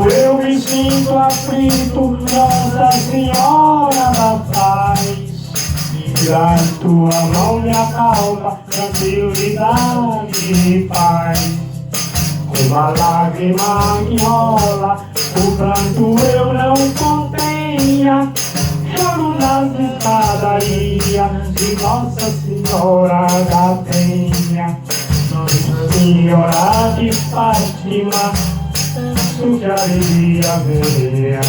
Quando eu me sinto aflito, Nossa Senhora da Paz, a tua mão me acalma, tranquilidade e paz. Uma lágrima que rola, o pranto eu não contenha. Choro nas escadarias de Nossa Senhora da Penha. Nossa Senhora de Fátima, peço que a alegria venha.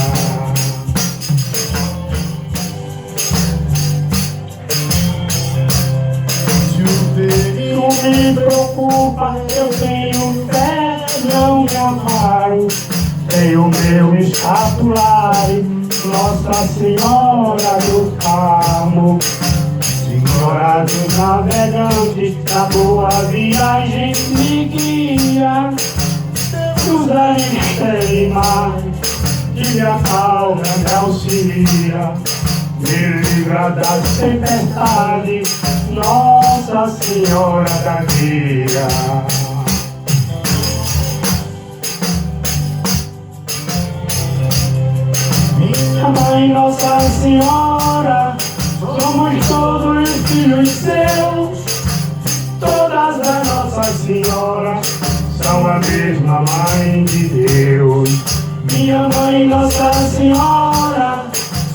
Não me preocupa, eu tenho fé, não me amaro. Tenho meu escapulário, Nossa Senhora do Carmo. Senhora dos navegantes, na boa viagem me guia. Cruzar em mar, que me acalma, me auxilia. Me livra das tempestades, Nossa Senhora da Guia. Minha Mãe Nossa Senhora, somos todos filhos seus. Todas as Nossas Senhoras são a mesma Mãe de Deus. Minha Mãe Nossa Senhora,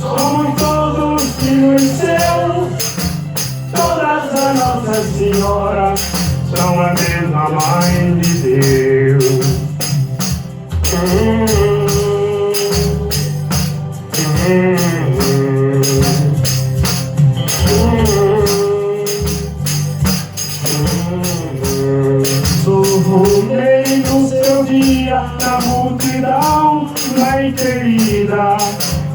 somos todos filhos seus. Todas as Nossas Senhoras são a mesma Mãe de Deus. Sorrei no seu dia, na multidão, na querida.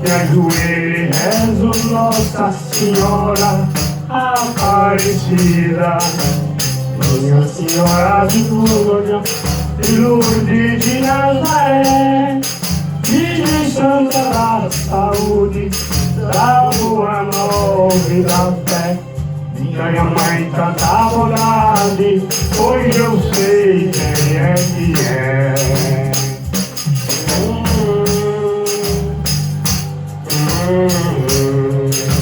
Me ajoelho e rezo, Nossa Senhora Aparecida. Minha Senhora de Lourdes de Nazaré, Virgem Santa da Saúde, da boa nova e da fé. Minha Mãe, tanta bondade, hoje eu sei quem é que é.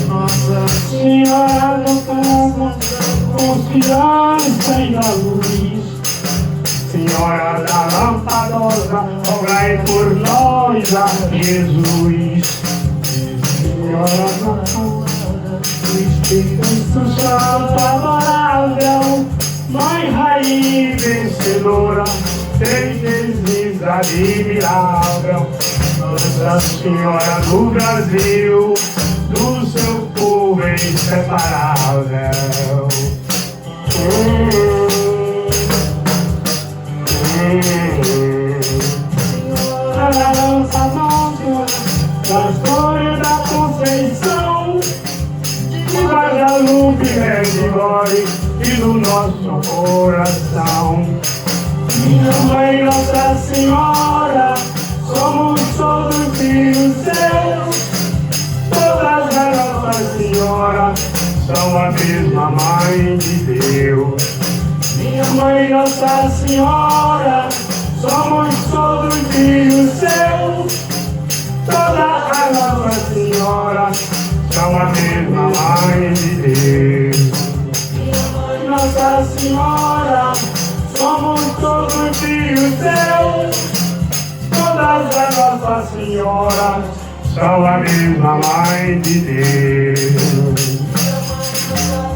Nossa Senhora do Carmo, confiança e da luz. Senhora da Lampadosa, rogai por nós a Jesus. Senhora da Lampadosa, Espírito Santo adorável, Mãe Rainha vencedora, tem vezes admirável. Nossa Senhora do Brasil, do seu povo inseparável. Senhora da lança nova, das cores da Conceição, de Guadalupe, Redimore e do nosso coração. Minha Mãe Nossa Senhora, somos todos filhos seus. Todas as Nossas Senhoras são a mesma Mãe de Deus. Minha Mãe Nossa Senhora, somos todos filhos seus. Todas as Nossas Senhoras são a mesma Mãe de Deus. Minha Mãe Nossa Senhora, somos todos filhos seus. Todas as Nossas Senhoras são a mesma Mãe de Deus.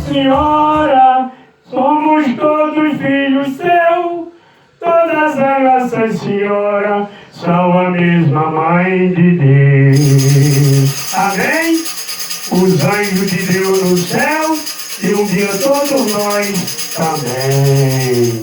Senhora, somos todos filhos seus. Todas as Nossas Senhoras são a mesma Mãe de Deus. Amém? Os anjos de Deus no céu e um dia todos nós também.